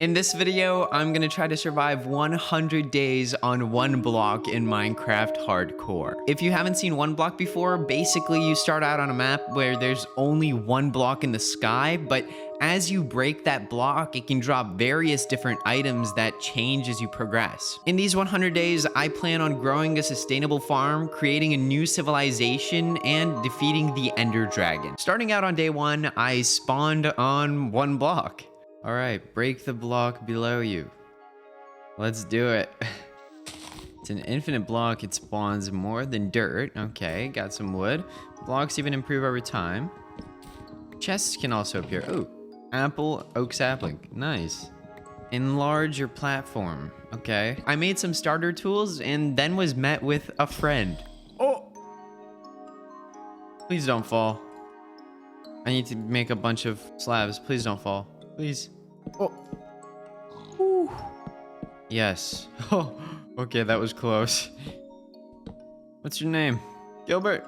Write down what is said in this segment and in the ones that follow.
In this video, I'm gonna try to survive 100 days on OneBlock in Minecraft Hardcore. If you haven't seen OneBlock before, basically you start out on a map where there's only one block in the sky, but as you break that block, it can drop various different items that change as you progress. In these 100 days, I plan on growing a sustainable farm, creating a new civilization, and defeating the Ender Dragon. Starting out on day 1, I spawned on OneBlock. All right, break the block below you. Let's do it. It's an infinite block. It spawns more than dirt. Okay, got some wood. Blocks even improve over time. Chests can also appear. Oh, apple, oak sapling. Nice. Enlarge your platform. Okay. I made some starter tools and then was met with a friend. Oh! Please don't fall. I need to make a bunch of slabs. Please don't fall. Please. Oh. Whew. Yes. Oh, okay, that was close. What's your name? Gilbert.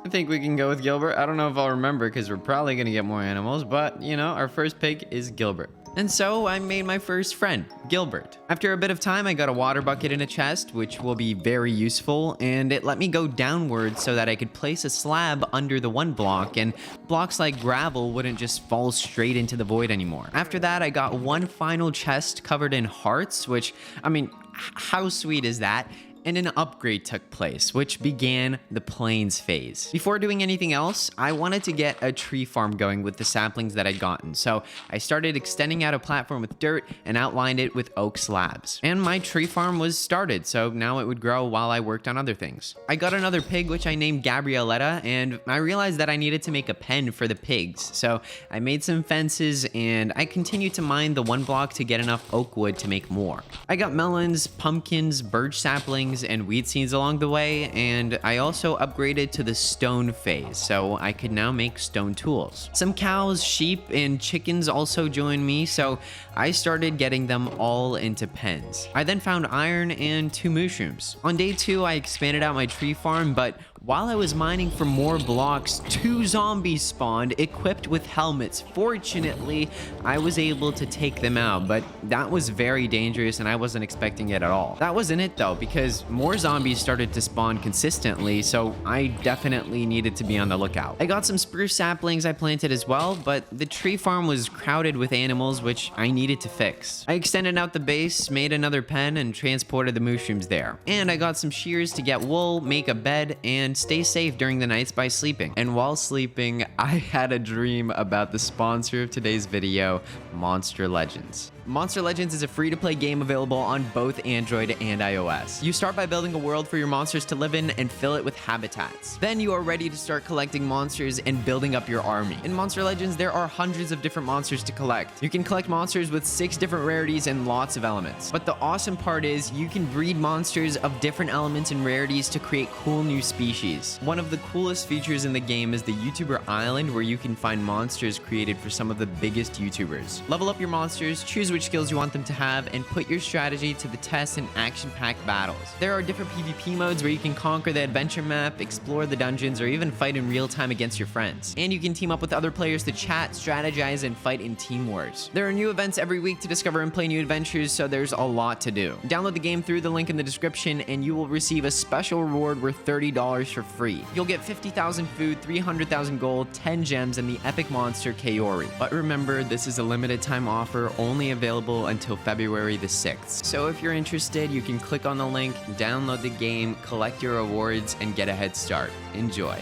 I think we can go with Gilbert. I don't know if I'll remember because we're probably going to get more animals, but you know, our first pig is Gilbert. And so I made my first friend, Gilbert. After a bit of time, I got a water bucket in a chest, which will be very useful, and it let me go downwards so that I could place a slab under the one block, and blocks like gravel wouldn't just fall straight into the void anymore. After that, I got one final chest covered in hearts, which, I mean, how sweet is that? And an upgrade took place, which began the plains phase. Before doing anything else, I wanted to get a tree farm going with the saplings that I'd gotten, so I started extending out a platform with dirt and outlined it with oak slabs. And my tree farm was started, so now it would grow while I worked on other things. I got another pig, which I named Gabrieletta, and I realized that I needed to make a pen for the pigs, so I made some fences, and I continued to mine the one block to get enough oak wood to make more. I got melons, pumpkins, birch saplings, and weed seeds along the way, and I also upgraded to the stone phase, so I could now make stone tools. Some cows, sheep, and chickens also joined me, so I started getting them all into pens. I then found iron and 2 mushrooms. On day 2, I expanded out my tree farm, but while I was mining for more blocks, 2 zombies spawned equipped with helmets. Fortunately, I was able to take them out, but that was very dangerous and I wasn't expecting it at all. That wasn't it though, because more zombies started to spawn consistently, so I definitely needed to be on the lookout. I got some spruce saplings I planted as well, but the tree farm was crowded with animals, which I needed to fix. I extended out the base, made another pen, and transported the mushrooms there. And I got some shears to get wool, make a bed, and stay safe during the nights by sleeping. And while sleeping, I had a dream about the sponsor of today's video, Monster Legends. Monster Legends is a free-to-play game available on both Android and iOS. You start by building a world for your monsters to live in and fill it with habitats. Then you are ready to start collecting monsters and building up your army. In Monster Legends, there are hundreds of different monsters to collect. You can collect monsters with 6 different rarities and lots of elements. But the awesome part is you can breed monsters of different elements and rarities to create cool new species. One of the coolest features in the game is the YouTuber Island, where you can find monsters created for some of the biggest YouTubers. Level up your monsters, choose which skills you want them to have, and put your strategy to the test in action-packed battles. There are different PvP modes where you can conquer the adventure map, explore the dungeons, or even fight in real time against your friends. And you can team up with other players to chat, strategize, and fight in team wars. There are new events every week to discover and play new adventures, so there's a lot to do. Download the game through the link in the description, and you will receive a special reward worth $30 for free. You'll get 50,000 food, 300,000 gold, 10 gems, and the epic monster Kaori. But remember, this is a limited time offer, only available until February the 6th. So if you're interested, you can click on the link, download the game, collect your rewards, and get a head start. Enjoy.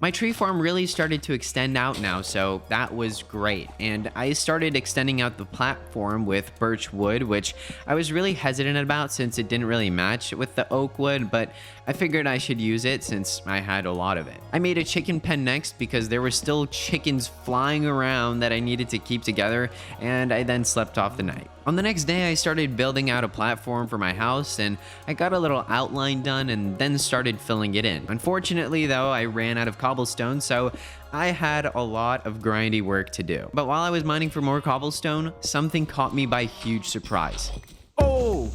My tree farm really started to extend out now, so that was great. And I started extending out the platform with birch wood, which I was really hesitant about since it didn't really match with the oak wood, but I figured I should use it since I had a lot of it. I made a chicken pen next because there were still chickens flying around that I needed to keep together, and I then slept off the night. On the next day, I started building out a platform for my house, and I got a little outline done and then started filling it in. Unfortunately, though, I ran out of cobblestone, so I had a lot of grindy work to do. But while I was mining for more cobblestone, something caught me by huge surprise. Oh!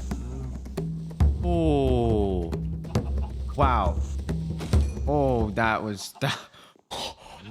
Oh! Wow. Oh, that was...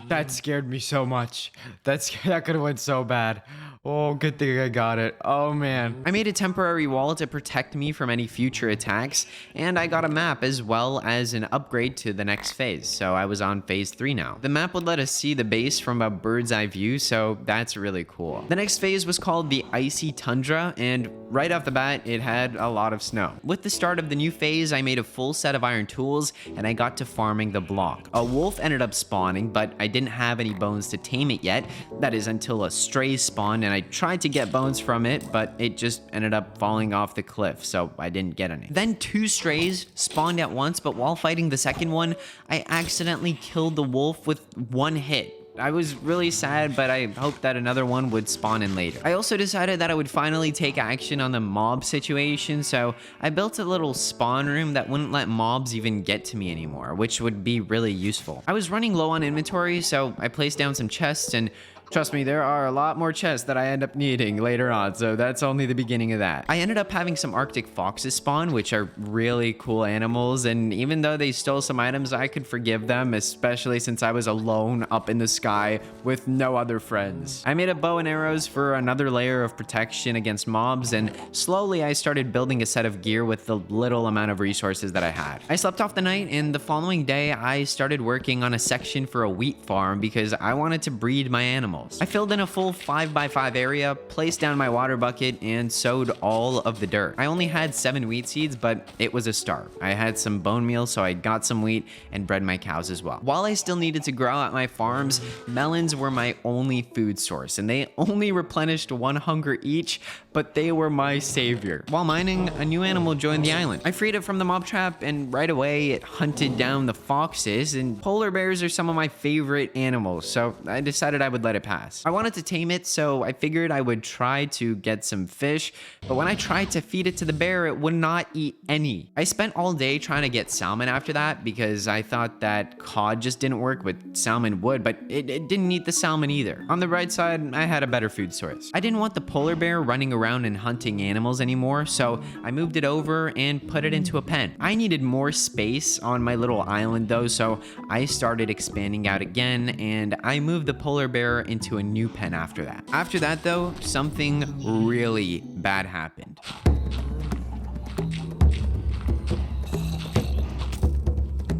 That scared me so much. That could have went so bad. Oh, good thing I got it. Oh, man. I made a temporary wall to protect me from any future attacks, and I got a map as well as an upgrade to the next phase, so I was on phase 3 now. The map would let us see the base from a bird's eye view, so that's really cool. The next phase was called the Icy Tundra, and right off the bat, it had a lot of snow. With the start of the new phase, I made a full set of iron tools, and I got to farming the block. A wolf ended up spawning, but I didn't have any bones to tame it yet. That is until a stray spawned, and I tried to get bones from it, but it just ended up falling off the cliff, so I didn't get any. Then 2 strays spawned at once, but while fighting the second one, I accidentally killed the wolf with 1 hit. I was really sad, but I hoped that another one would spawn in later. I also decided that I would finally take action on the mob situation, so I built a little spawn room that wouldn't let mobs even get to me anymore, which would be really useful. I was running low on inventory, so I placed down some chests, and trust me, there are a lot more chests that I end up needing later on, so that's only the beginning of that. I ended up having some Arctic foxes spawn, which are really cool animals, and even though they stole some items, I could forgive them, especially since I was alone up in the sky with no other friends. I made a bow and arrows for another layer of protection against mobs, and slowly I started building a set of gear with the little amount of resources that I had. I slept off the night, and the following day, I started working on a section for a wheat farm because I wanted to breed my animals. I filled in a full 5x5 area, placed down my water bucket, and sowed all of the dirt. I only had 7 wheat seeds, but it was a start. I had some bone meal, so I got some wheat and bred my cows as well. While I still needed to grow at my farms, melons were my only food source, and they only replenished 1 hunger each, but they were my savior. While mining, a new animal joined the island. I freed it from the mob trap, and right away it hunted down the foxes, and polar bears are some of my favorite animals, so I decided I would let it pass. I wanted to tame it, so I figured I would try to get some fish, but when I tried to feed it to the bear, it would not eat any. I spent all day trying to get salmon after that because I thought that cod just didn't work, with salmon would, but it didn't eat the salmon either. On the right side, I had a better food source. I didn't want the polar bear running around and hunting animals anymore, so I moved it over and put it into a pen. I needed more space on my little island though, so I started expanding out again, and I moved the polar bear into a new pen after that. After that though, something really bad happened.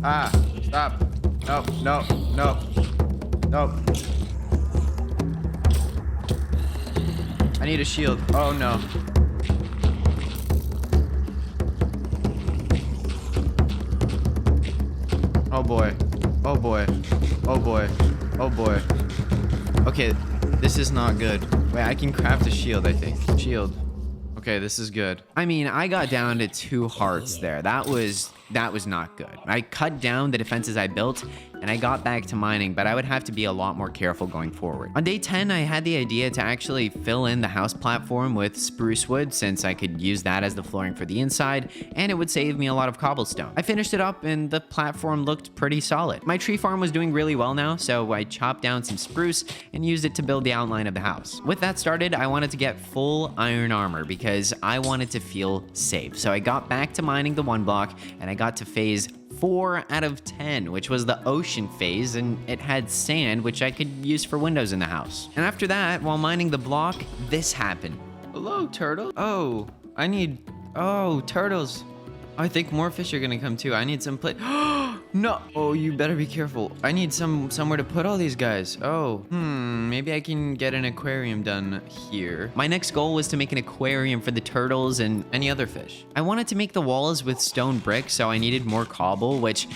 Ah, stop. No, no, no, no. I need a shield. Oh no. Oh boy. Oh boy. Oh boy. Oh boy. Okay, this is not good. Wait, I can craft a shield, I think. Shield. Okay, this is good. I mean, I got down to 2 hearts there. That was not good. I cut down the defenses I built, and I got back to mining, but I would have to be a lot more careful going forward. On day 10, I had the idea to actually fill in the house platform with spruce wood, since I could use that as the flooring for the inside, and it would save me a lot of cobblestone. I finished it up, and the platform looked pretty solid. My tree farm was doing really well now, so I chopped down some spruce and used it to build the outline of the house. With that started, I wanted to get full iron armor because I wanted to feel safe. So I got back to mining the OneBlock, and I got to phase 4 out of 10, which was the ocean phase, and it had sand, which I could use for windows in the house. And after that, while mining the block, this happened. Hello, turtle. Oh, turtles. I think more fish are gonna come too. I need some No. Oh, you better be careful. I need somewhere to put all these guys. Oh, maybe I can get an aquarium done here. My next goal was to make an aquarium for the turtles and any other fish. I wanted to make the walls with stone bricks, so I needed more cobble, which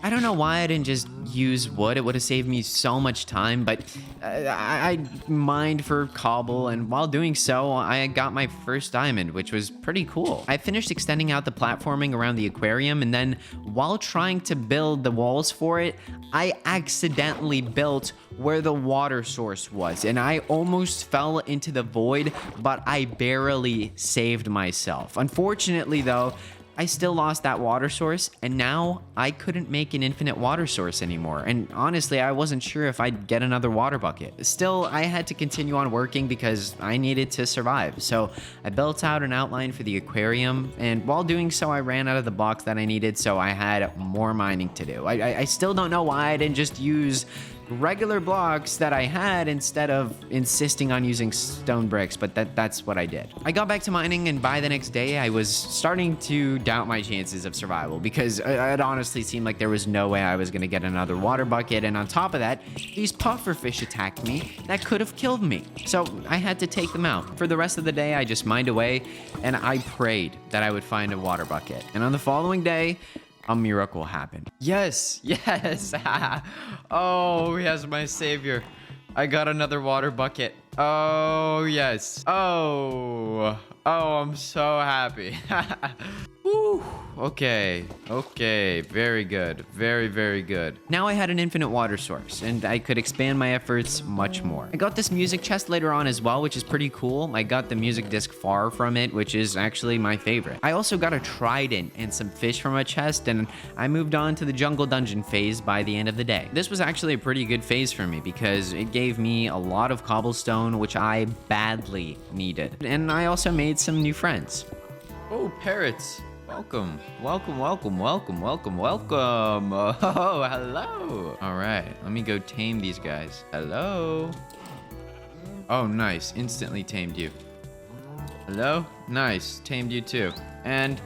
I don't know why I didn't just use wood. It would have saved me so much time, but I mined for cobble, and while doing so, I got my first diamond, which was pretty cool. I finished extending out the platforming around the aquarium, and then while trying to build the walls for it, I accidentally built where the water source was, and I almost fell into the void, but I barely saved myself. Unfortunately though, I still lost that water source, and now I couldn't make an infinite water source anymore. And honestly, I wasn't sure if I'd get another water bucket. Still, I had to continue on working because I needed to survive. So I built out an outline for the aquarium, and while doing so, I ran out of the blocks that I needed, so I had more mining to do. I still don't know why I didn't just use regular blocks that I had instead of insisting on using stone bricks, but that's what I did. I got back to mining, and by the next day, I was starting to doubt my chances of survival because it honestly seemed like there was no way I was going to get another water bucket, and on top of that, these puffer fish attacked me that could have killed me. So I had to take them out. For the rest of the day, I just mined away, and I prayed that I would find a water bucket. And on the following day, a miracle happened. Yes, yes. Oh, yes, my savior. I got another water bucket. Oh, yes. Oh, I'm so happy. Woo. Okay, very good. Very good. Now I had an infinite water source, and I could expand my efforts much more. I got this music chest later on as well, which is pretty cool. I got the music disc far from it, which is actually my favorite. I also got a trident and some fish from a chest, and I moved on to the jungle dungeon phase by the end of the day. This was actually a pretty good phase for me because it gave me a lot of cobblestone, which I badly needed. And I also made some new friends. Oh, parrots. Welcome. Oh, hello. All right, let me go tame these guys. Hello. Oh, nice. Instantly tamed you. Hello. Nice. Tamed you too. And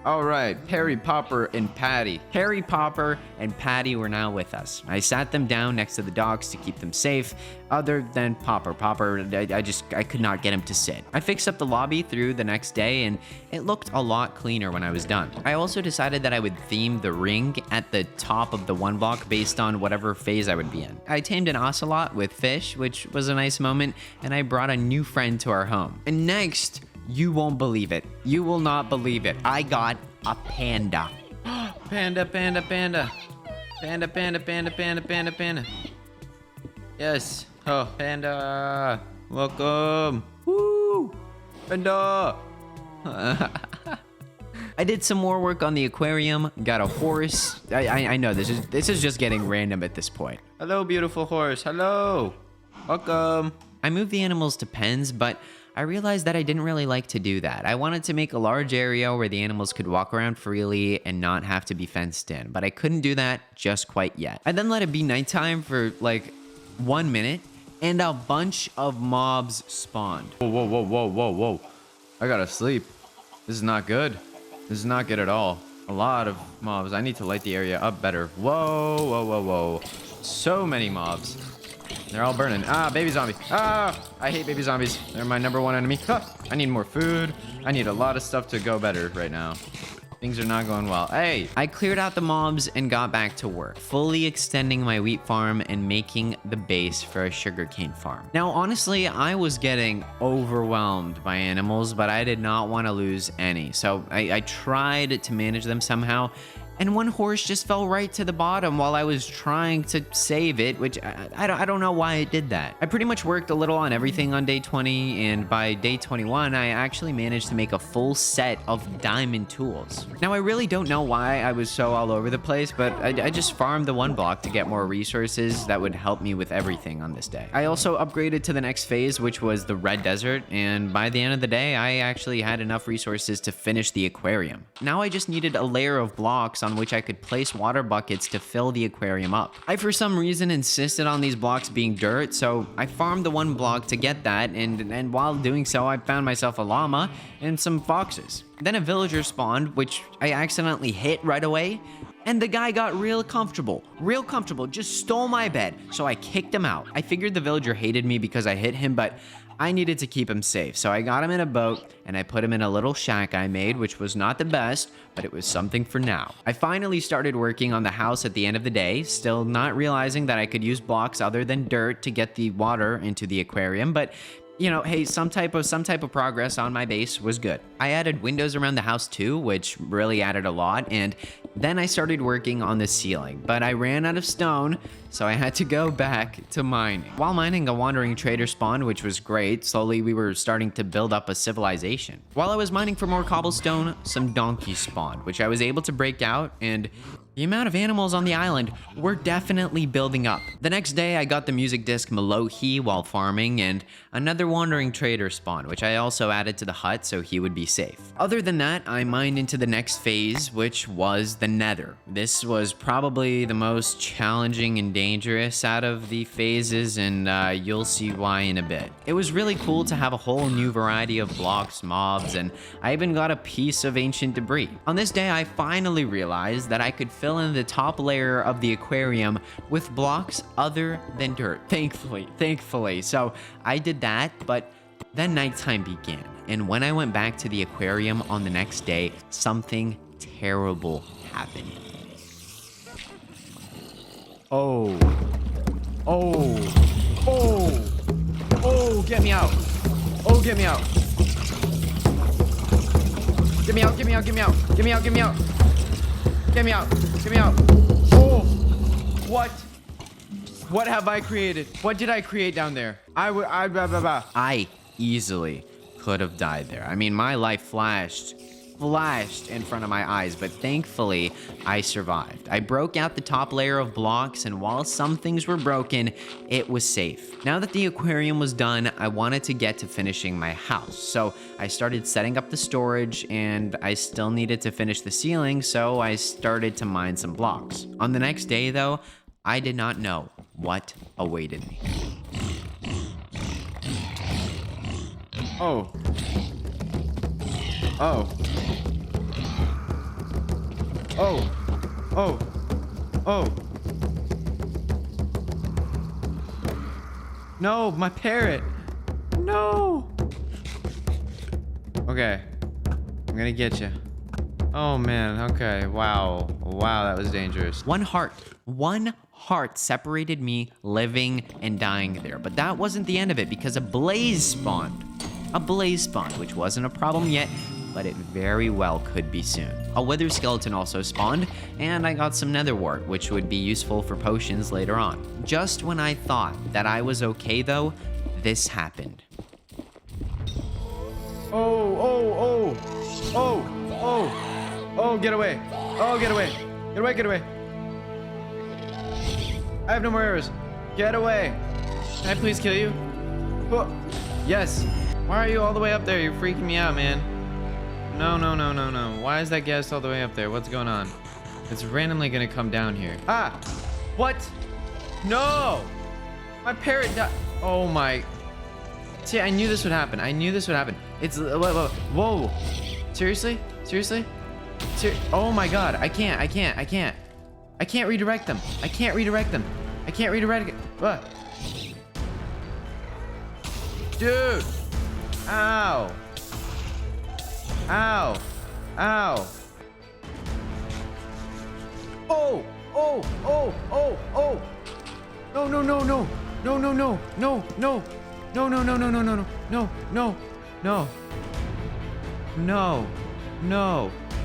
all right, Perry, Popper, and Patty. Perry, Popper, and Patty were now with us. I sat them down next to the dogs to keep them safe, other than Popper. Popper, I could not get him to sit. I fixed up the lobby through the next day, and it looked a lot cleaner when I was done. I also decided that I would theme the ring at the top of the one block based on whatever phase I would be in. I tamed an ocelot with fish, which was a nice moment, and I brought a new friend to our home. And next, you won't believe it. You will not believe it. I got a panda. Panda. Yes. Oh, panda. Welcome. Woo. Panda. I did some more work on the aquarium, got a horse. I know this is just getting random at this point. Hello, beautiful horse. Hello. Welcome. I moved the animals to pens, but I realized that I didn't really like to do that. I wanted to make a large area where the animals could walk around freely and not have to be fenced in, but I couldn't do that just quite yet. I then let it be nighttime for like 1 minute, and a bunch of mobs spawned. Whoa. I gotta sleep. This is not good. This is not good at all. A lot of mobs. I need to light the area up better. Whoa. So many mobs. They're all burning. Ah, baby zombie. Ah, I hate baby zombies. They're my #1 enemy. Ah, I need more food. I need a lot of stuff to go better right now. Things are not going well. Hey, I cleared out the mobs and got back to work, fully extending my wheat farm and making the base for a sugarcane farm. Now, honestly, I was getting overwhelmed by animals, but I did not want to lose any. So I tried to manage them somehow. And one horse just fell right to the bottom while I was trying to save it, which I don't know why it did that. I pretty much worked a little on everything on day 20, and by day 21, I actually managed to make a full set of diamond tools. Now, I really don't know why I was so all over the place, but I just farmed the one block to get more resources that would help me with everything on this day. I also upgraded to the next phase, which was the red desert, and by the end of the day, I actually had enough resources to finish the aquarium. Now I just needed a layer of blocks on which I could place water buckets to fill the aquarium up. I, for some reason, insisted on these blocks being dirt, so I farmed the one block to get that, and while doing so, I found myself a llama and some foxes. Then a villager spawned, which I accidentally hit right away, and the guy got real comfortable, just stole my bed, so I kicked him out. I figured the villager hated me because I hit him, but I needed to keep him safe, so I got him in a boat, and I put him in a little shack I made, which was not the best, but it was something for now. I finally started working on the house at the end of the day, still not realizing that I could use blocks other than dirt to get the water into the aquarium, but you know, hey, some type of progress on my base was good. I added windows around the house too, which really added a lot, and then I started working on the ceiling, but I ran out of stone, so I had to go back to mining. While mining, a wandering trader spawned, which was great. Slowly, we were starting to build up a civilization. While I was mining for more cobblestone, some donkeys spawned, which I was able to break out, and The amount of animals on the island were definitely building up. The next day, I got the music disc Malohi while farming, and another wandering trader spawned, which I also added to the hut so he would be safe. Other than that, I mined into the next phase, which was the Nether. This was probably the most challenging and dangerous out of the phases, and you'll see why in a bit. It was really cool to have a whole new variety of blocks, mobs, and I even got a piece of ancient debris. On this day, I finally realized that I could fill in the top layer of the aquarium with blocks other than dirt. Thankfully. So I did that, but then nighttime began. And when I went back to the aquarium on the next day, something terrible happened. Oh, get me out. Oh, get me out. Get me out, get me out, get me out, get me out, get me out. Get me out, get me out. Oh, what? What have I created? What did I create down there? I easily could have died there. I mean, my life flashed in front of my eyes, but thankfully I survived. I broke out the top layer of blocks, and while some things were broken, it was safe. Now that the aquarium was done, I wanted to get to finishing my house. So I started setting up the storage, and I still needed to finish the ceiling, so I started to mine some blocks. On the next day though, I did not know what awaited me. Oh. No, my parrot. No. Okay. I'm gonna get you. Oh man, okay. Wow, that was dangerous. One heart separated me living and dying there. But that wasn't the end of it, because a blaze spawned, which wasn't a problem yet, but it very well could be soon. A wither skeleton also spawned, and I got some nether wart, which would be useful for potions later on. Just when I thought that I was okay though, this happened. Oh, get away. Oh, get away. Get away. I have no more arrows. Get away. Can I please kill you? Oh, yes. Why are you all the way up there? You're freaking me out, man. No. Why is that ghast all the way up there? What's going on? It's randomly gonna come down here. Ah! What? No! My parrot died. Oh my. See, I knew this would happen. It's, whoa. Seriously? Oh my god, I can't redirect them. What? Dude! Ow! Oh!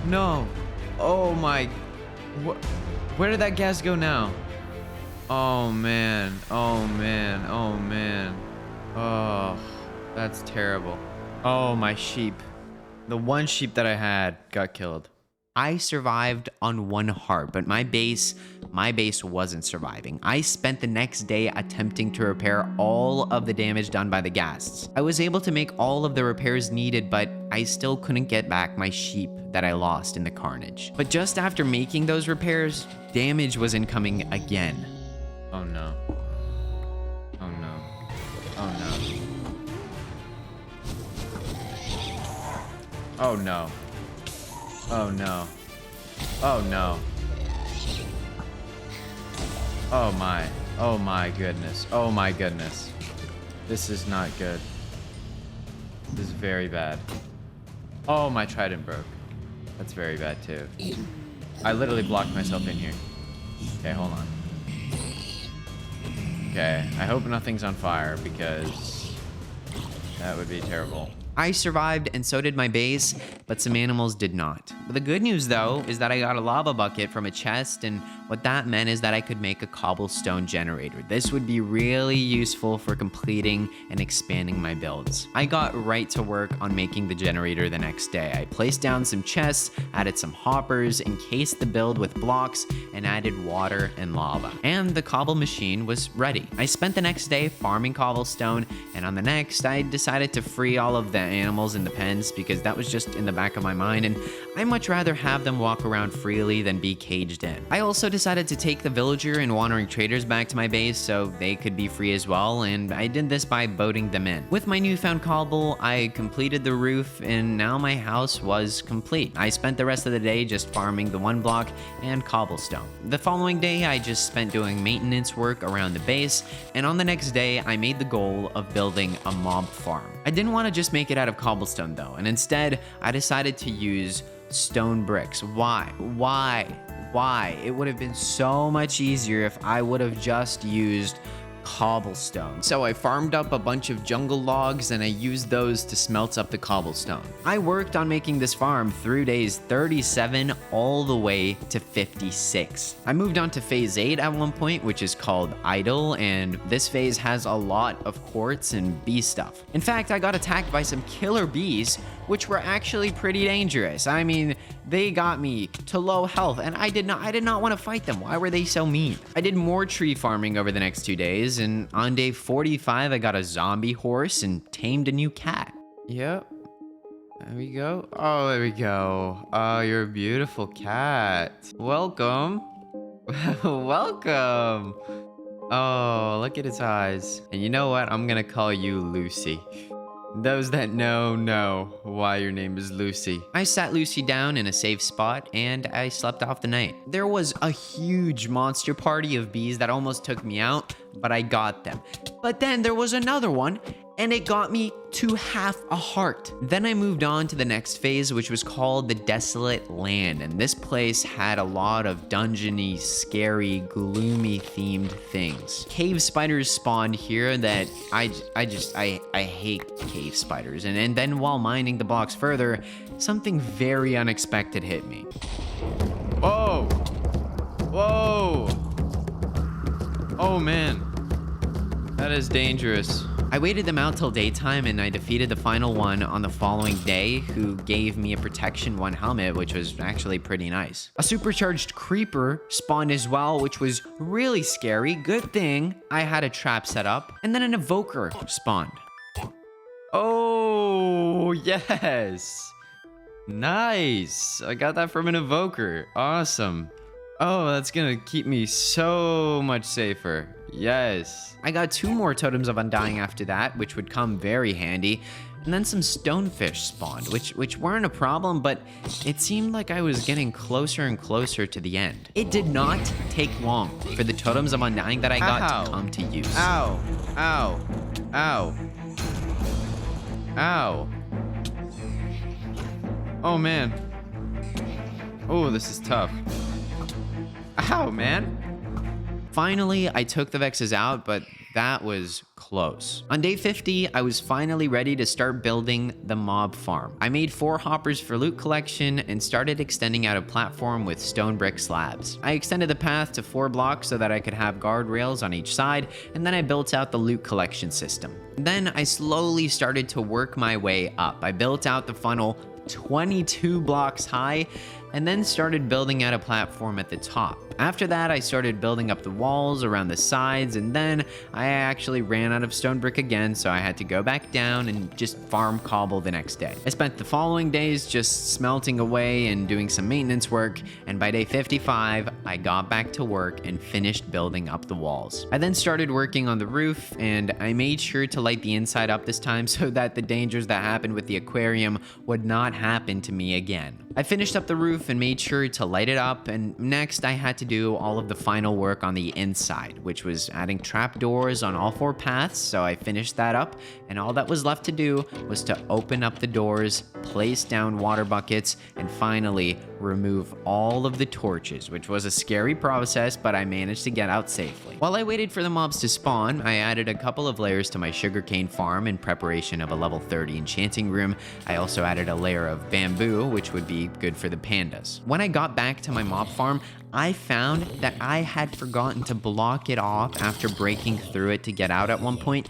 No. Oh my. Where did that gas go now? Oh man. Oh, that's terrible. Oh, my sheep. The one sheep that I had got killed. I survived on one heart, but my base wasn't surviving. I spent the next day attempting to repair all of the damage done by the ghasts. I was able to make all of the repairs needed, but I still couldn't get back my sheep that I lost in the carnage. But just after making those repairs, damage was incoming again. Oh no. Oh my goodness. This is not good. This is very bad. Oh, my trident broke. That's very bad too. I literally blocked myself in here. Okay, hold on. Okay, I hope nothing's on fire because that would be terrible. I survived and so did my base, but some animals did not. But the good news though is that I got a lava bucket from a chest, and what that meant is that I could make a cobblestone generator. This would be really useful for completing and expanding my builds. I got right to work on making the generator the next day. I placed down some chests, added some hoppers, encased the build with blocks, and added water and lava. And the cobble machine was ready. I spent the next day farming cobblestone, and on the next, I decided to free all of the animals in the pens because that was just in the back of my mind, and I much rather have them walk around freely than be caged in. I also decided to take the villager and wandering traders back to my base so they could be free as well, and I did this by boating them in. With my newfound cobble, I completed the roof, and now my house was complete. I spent the rest of the day just farming the OneBlock and cobblestone. The following day, I just spent doing maintenance work around the base, and on the next day, I made the goal of building a mob farm. I didn't want to just make it out of cobblestone though, and instead, I decided to use stone bricks. Why? It would have been so much easier if I would have just used cobblestone. So I farmed up a bunch of jungle logs and I used those to smelt up the cobblestone. I worked on making this farm through days 37 all the way to 56. I moved on to phase 8 at one point, which is called idle, and this phase has a lot of quartz and bee stuff. In fact, I got attacked by some killer bees, which were actually pretty dangerous. I mean, they got me to low health, and I did not want to fight them. Why were they so mean? I did more tree farming over the next 2 days, and on day 45, I got a zombie horse and tamed a new cat. Yep. There we go. Oh, there we go. Oh, you're a beautiful cat. Welcome. Welcome. Oh, look at its eyes. And you know what? I'm gonna call you Lucy. Those that know why your name is Lucy. I sat Lucy down in a safe spot and I slept off the night. There was a huge monster party of bees that almost took me out, but I got them. But then there was another one and it got me to half a heart. Then I moved on to the next phase, which was called the Desolate Land. And this place had a lot of dungeony, scary, gloomy themed things. Cave spiders spawned here that I hate cave spiders. And then while mining the blocks further, something very unexpected hit me. Whoa! Whoa! Oh man, that is dangerous. I waited them out till daytime and I defeated the final one on the following day, who gave me a protection 1 helmet, which was actually pretty nice. A supercharged creeper spawned as well, which was really scary. Good thing I had a trap set up. And then an evoker spawned. Oh, yes. Nice. I got that from an evoker. Awesome. Oh, that's gonna keep me so much safer. Yes. I got 2 more totems of undying after that, which would come very handy. And then some stonefish spawned, which weren't a problem, but it seemed like I was getting closer and closer to the end. It did not take long for the totems of undying that I got to come to use. Ow. Ow. Ow. Ow. Oh man. Oh, this is tough. Ow, man. Finally, I took the Vexes out, but that was close. On day 50, I was finally ready to start building the mob farm. I made 4 hoppers for loot collection and started extending out a platform with stone brick slabs. I extended the path to 4 blocks so that I could have guardrails on each side, and then I built out the loot collection system. Then I slowly started to work my way up. I built out the funnel 22 blocks high, and then started building out a platform at the top. After that, I started building up the walls around the sides, and then I actually ran out of stone brick again, so I had to go back down and just farm cobble the next day. I spent the following days just smelting away and doing some maintenance work, and by day 55, I got back to work and finished building up the walls. I then started working on the roof, and I made sure to light the inside up this time so that the dangers that happened with the aquarium would not happen to me again. I finished up the roof roof and made sure to light it up, and next I had to do all of the final work on the inside, which was adding trapdoors on all 4 paths, so I finished that up, and all that was left to do was to open up the doors, place down water buckets, and finally remove all of the torches, which was a scary process, but I managed to get out safely. While I waited for the mobs to spawn, I added a couple of layers to my sugarcane farm in preparation of a level 30 enchanting room. I also added a layer of bamboo, which would be good for the pandas. When I got back to my mob farm, I found that I had forgotten to block it off after breaking through it to get out at one point,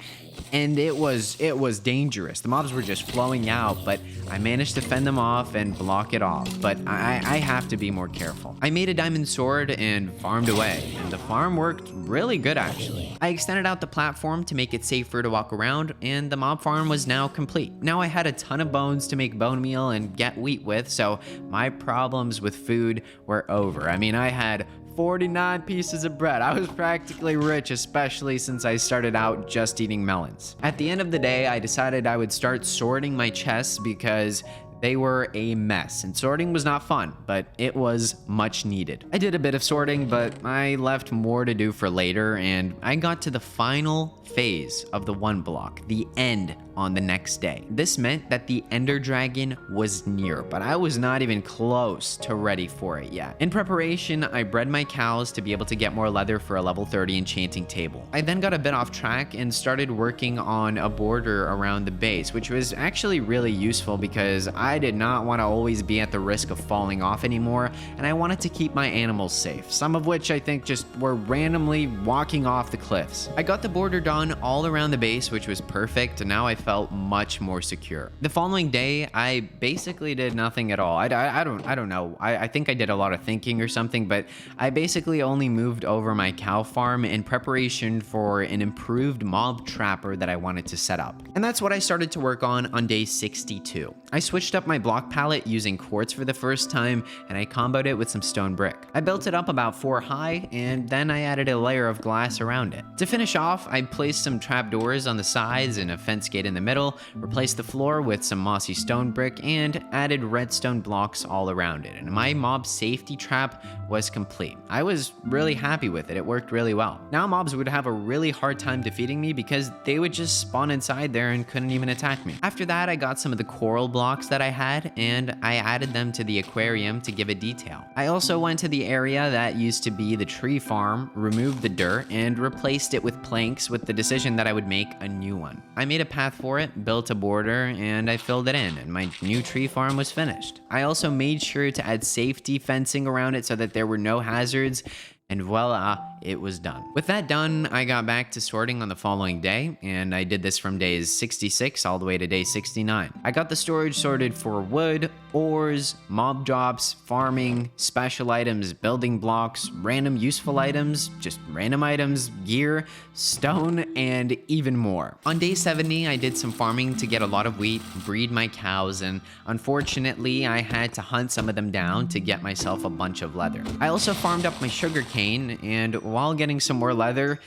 and it was dangerous. The mobs were just flowing out, but I managed to fend them off and block it off, but I have to be more careful. I made a diamond sword and farmed away, and the farm worked really good actually. I extended out the platform to make it safer to walk around, and the mob farm was now complete. Now I had a ton of bones to make bone meal and get wheat with, so my problems with food were over. I mean, I had 49 pieces of bread. I was practically rich, especially since I started out just eating melons. At the end of the day, I decided I would start sorting my chests because they were a mess, and sorting was not fun, but it was much needed. I did a bit of sorting, but I left more to do for later, and I got to the final phase of the OneBlock, the end, on the next day. This meant that the Ender Dragon was near, but I was not even close to ready for it yet. In preparation, I bred my cows to be able to get more leather for a level 30 enchanting table. I then got a bit off track and started working on a border around the base, which was actually really useful because I did not want to always be at the risk of falling off anymore, and I wanted to keep my animals safe, some of which I think just were randomly walking off the cliffs. I got the border done all around the base, which was perfect, and now I felt much more secure. The following day, I basically did nothing at all. I don't know. I think I did a lot of thinking or something, but I basically only moved over my cow farm in preparation for an improved mob trapper that I wanted to set up. And that's what I started to work on day 62. I switched up my block palette using quartz for the first time, and I comboed it with some stone brick. I built it up about 4 high, and then I added a layer of glass around it. To finish off, I placed some trapdoors on the sides and a fence gate in the middle, replaced the floor with some mossy stone brick, and added redstone blocks all around it. And my mob safety trap was complete. I was really happy with it. It worked really well. Now mobs would have a really hard time defeating me because they would just spawn inside there and couldn't even attack me. After that, I got some of the coral blocks that I had and I added them to the aquarium to give it detail. I also went to the area that used to be the tree farm, removed the dirt, and replaced it with planks with the decision that I would make a new one. I made a path for it, built a border, and I filled it in, and my new tree farm was finished. I also made sure to add safety fencing around it so that there were no hazards, and voila, it was done. With that done, I got back to sorting on the following day, and I did this from days 66 all the way to day 69. I got the storage sorted for wood, ores, mob drops, farming, special items, building blocks, random useful items, just random items, gear, stone, and even more. On day 70, I did some farming to get a lot of wheat, breed my cows, and unfortunately, I had to hunt some of them down to get myself a bunch of leather. I also farmed up my sugarcane, and while getting some more leather,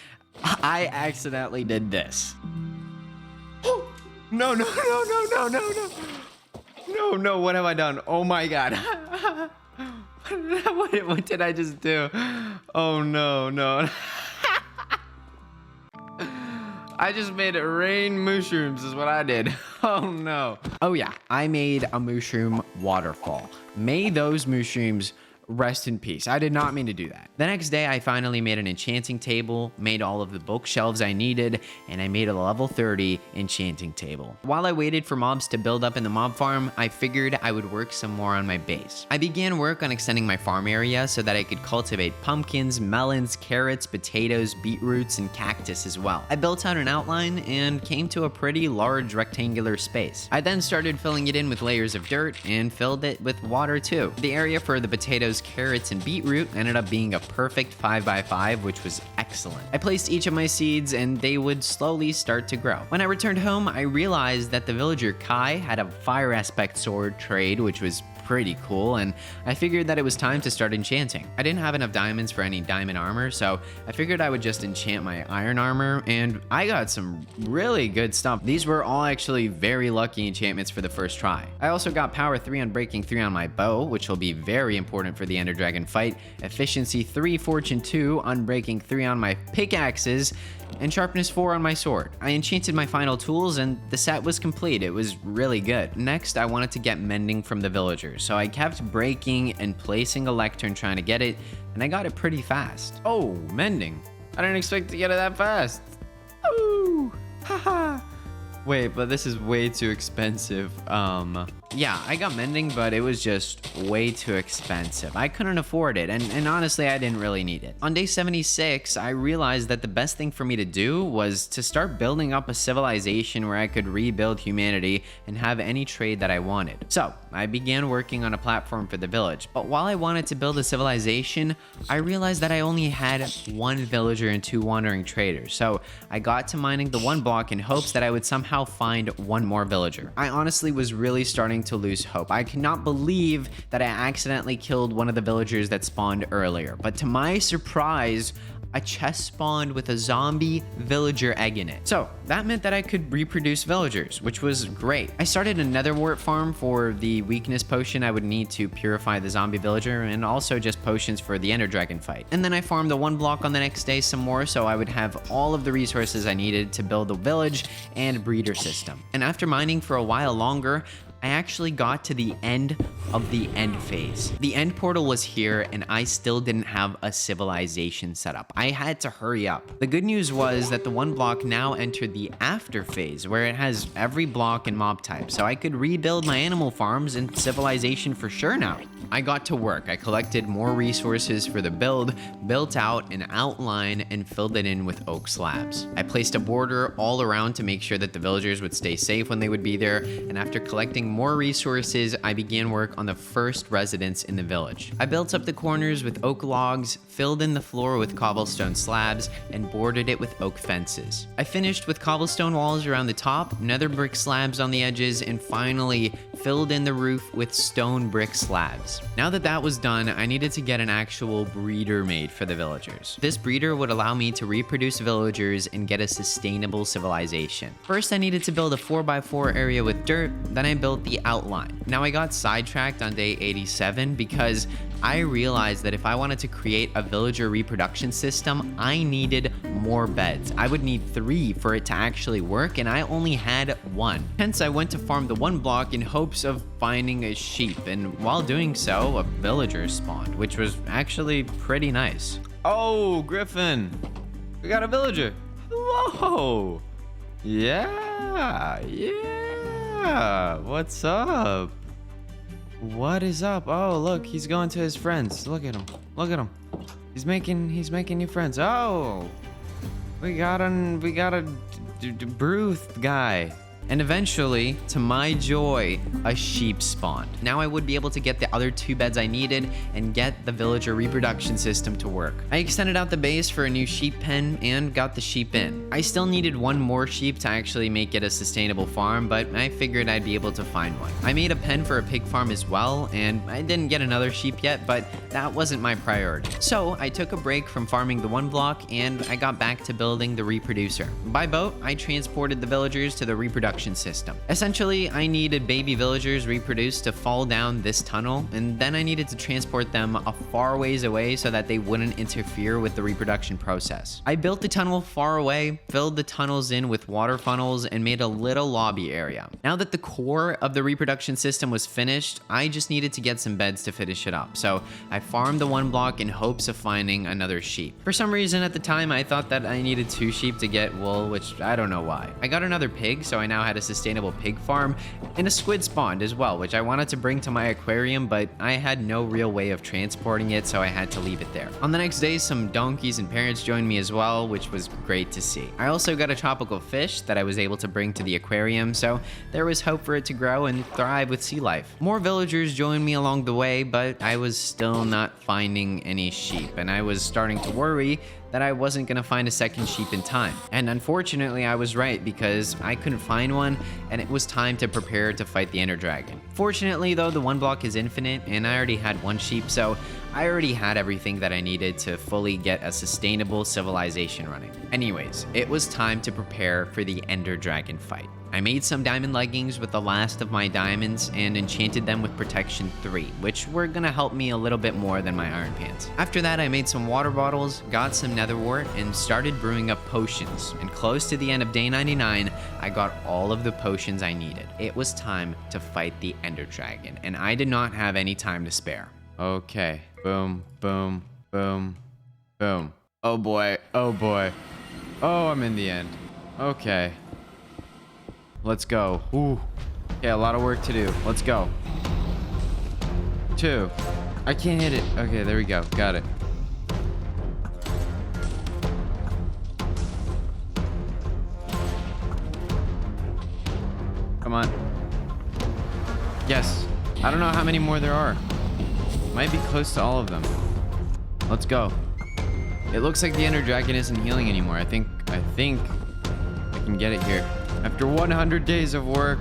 I accidentally did this. No, what have I done? Oh my god. What did I just do? Oh no. I just made it rain mushrooms is what I did. Oh no. Oh yeah, I made a mushroom waterfall. May those mushrooms rest in peace. I did not mean to do that. The next day, I finally made an enchanting table, made all of the bookshelves I needed, and I made a level 30 enchanting table. While I waited for mobs to build up in the mob farm, I figured I would work some more on my base. I began work on extending my farm area so that I could cultivate pumpkins, melons, carrots, potatoes, beetroots, and cactus as well. I built out an outline and came to a pretty large rectangular space. I then started filling it in with layers of dirt and filled it with water too. The area for the potatoes, carrots, and beetroot ended up being a perfect 5x5, which was excellent. I placed each of my seeds and they would slowly start to grow. When I returned home, I realized that the villager Kai had a fire aspect sword trade, which was pretty cool, and I figured that it was time to start enchanting. I didn't have enough diamonds for any diamond armor, so I figured I would just enchant my iron armor, and I got some really good stuff. These were all actually very lucky enchantments for the first try. I also got power 3 on breaking 3 on my bow, which will be very important for the Ender Dragon fight, efficiency 3, fortune 2 on breaking 3 on my pickaxes, and sharpness 4 on my sword. I enchanted my final tools and the set was complete. It was really good. Next, I wanted to get mending from the villagers, so I kept breaking and placing a lectern trying to get it, and I got it pretty fast. Oh, mending. I didn't expect to get it that fast. Oh, haha. Wait, but this is way too expensive. Yeah, I got mending, but it was just way too expensive. I couldn't afford it, and honestly, I didn't really need it. On day 76, I realized that the best thing for me to do was to start building up a civilization where I could rebuild humanity and have any trade that I wanted. So, I began working on a platform for the village, but while I wanted to build a civilization, I realized that I only had 1 villager and 2 wandering traders, so I got to mining the OneBlock in hopes that I would somehow find 1 more villager. I honestly was really starting to lose hope. I cannot believe that I accidentally killed one of the villagers that spawned earlier, but to my surprise, a chest spawned with a zombie villager egg in it. So that meant that I could reproduce villagers, which was great. I started a nether wart farm for the weakness potion I would need to purify the zombie villager, and also just potions for the Ender Dragon fight. And then I farmed the OneBlock on the next day some more, so I would have all of the resources I needed to build the village and breeder system. And after mining for a while longer, I actually got to the end of the end phase. The end portal was here and I still didn't have a civilization set up. I had to hurry up. The good news was that the OneBlock now entered the after phase where it has every block and mob type, so I could rebuild my animal farms and civilization for sure now. I got to work. I collected more resources for the build, built out an outline, and filled it in with oak slabs. I placed a border all around to make sure that the villagers would stay safe when they would be there, and after collecting more resources, I began work on the first residence in the village. I built up the corners with oak logs, filled in the floor with cobblestone slabs, and bordered it with oak fences. I finished with cobblestone walls around the top, nether brick slabs on the edges, and finally filled in the roof with stone brick slabs. Now that that was done, I needed to get an actual breeder made for the villagers. This breeder would allow me to reproduce villagers and get a sustainable civilization. First, I needed to build a 4x4 area with dirt, then I built the outline. Now I got sidetracked on day 87 because I realized that if I wanted to create a villager reproduction system, I needed more beds. I would need 3 for it to actually work, and I only had 1. Hence, I went to farm the OneBlock in hopes of finding a sheep, and while doing so, a villager spawned, which was actually pretty nice. Oh, Griffin! We got a villager! Whoa! Yeah! What's up? What is up? Oh, look, he's going to his friends. Look at him. Look at him. He's making new friends. Oh, we got a Bruth guy. And eventually, to my joy, a sheep spawned. Now I would be able to get the other 2 beds I needed and get the villager reproduction system to work. I extended out the base for a new sheep pen and got the sheep in. I still needed 1 more sheep to actually make it a sustainable farm, but I figured I'd be able to find one. I made a pen for a pig farm as well, and I didn't get another sheep yet, but that wasn't my priority. So I took a break from farming the OneBlock and I got back to building the reproducer. By boat, I transported the villagers to the reproduction system. Essentially, I needed baby villagers reproduced to fall down this tunnel, and then I needed to transport them a far ways away so that they wouldn't interfere with the reproduction process. I built the tunnel far away, filled the tunnels in with water funnels, and made a little lobby area. Now that the core of the reproduction system was finished, I just needed to get some beds to finish it up, so I farmed the OneBlock in hopes of finding another sheep. For some reason at the time, I thought that I needed 2 sheep to get wool, which I don't know why. I got another pig, so I now had a sustainable pig farm, and a squid spawned as well, which I wanted to bring to my aquarium, but I had no real way of transporting it, so I had to leave it there. On the next day, some donkeys and parrots joined me as well, which was great to see. I also got a tropical fish that I was able to bring to the aquarium, so there was hope for it to grow and thrive with sea life. More villagers joined me along the way, but I was still not finding any sheep, and I was starting to worry that I wasn't gonna find a second sheep in time. And unfortunately, I was right because I couldn't find one, and it was time to prepare to fight the Ender Dragon. Fortunately though, the one block is infinite, and I already had one sheep, so I already had everything that I needed to fully get a sustainable civilization running. Anyways, it was time to prepare for the Ender Dragon fight. I made some diamond leggings with the last of my diamonds and enchanted them with protection 3, which were gonna help me a little bit more than my iron pants. After that, I made some water bottles, got some nether wart, and started brewing up potions. And close to the end of day 99, I got all of the potions I needed. It was time to fight the Ender Dragon, and I did not have any time to spare. Okay, boom, boom, boom, boom. Oh boy, oh boy. Oh, I'm in the end. Okay. Let's go. Ooh. Okay, a lot of work to do. Let's go. 2. I can't hit it. Okay, there we go. Got it. Come on. Yes. I don't know how many more there are. Might be close to all of them. Let's go. It looks like the Ender Dragon isn't healing anymore. I think I can get it here. After 100 days of work,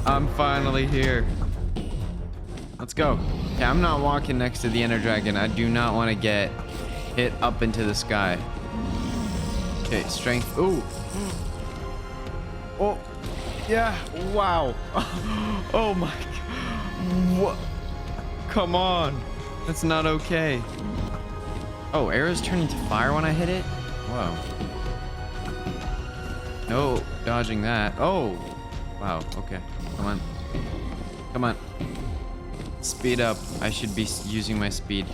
I'm finally here. Let's go. Okay, I'm not walking next to the Ender Dragon. I do not want to get hit up into the sky. Okay, strength. Ooh. Oh, yeah. Wow. Oh my God. What? Come on. That's not okay. Oh, arrows turn into fire when I hit it? Whoa. No dodging that. Oh. Wow. Okay. Come on. Come on. Speed up. I should be using my speed.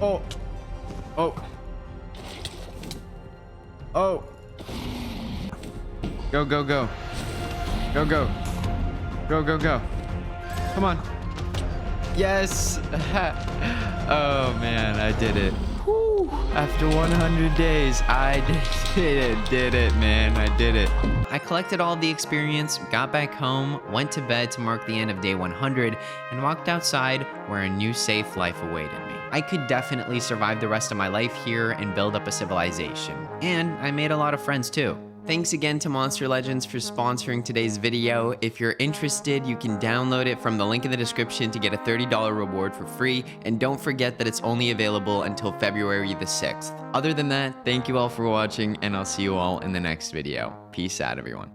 Oh. Oh. Oh. Go, go, go. Go, go. Go, go, go. Come on. Yes. Oh, man. I did it. Whew. After 100 days, I did it, man. I did it. I collected all the experience, got back home, went to bed to mark the end of day 100, and walked outside where a new safe life awaited me. I could definitely survive the rest of my life here and build up a civilization. And I made a lot of friends too. Thanks again to Monster Legends for sponsoring today's video. If you're interested, you can download it from the link in the description to get a $30 reward for free. And don't forget that it's only available until February the 6th. Other than that, thank you all for watching, and I'll see you all in the next video. Peace out, everyone.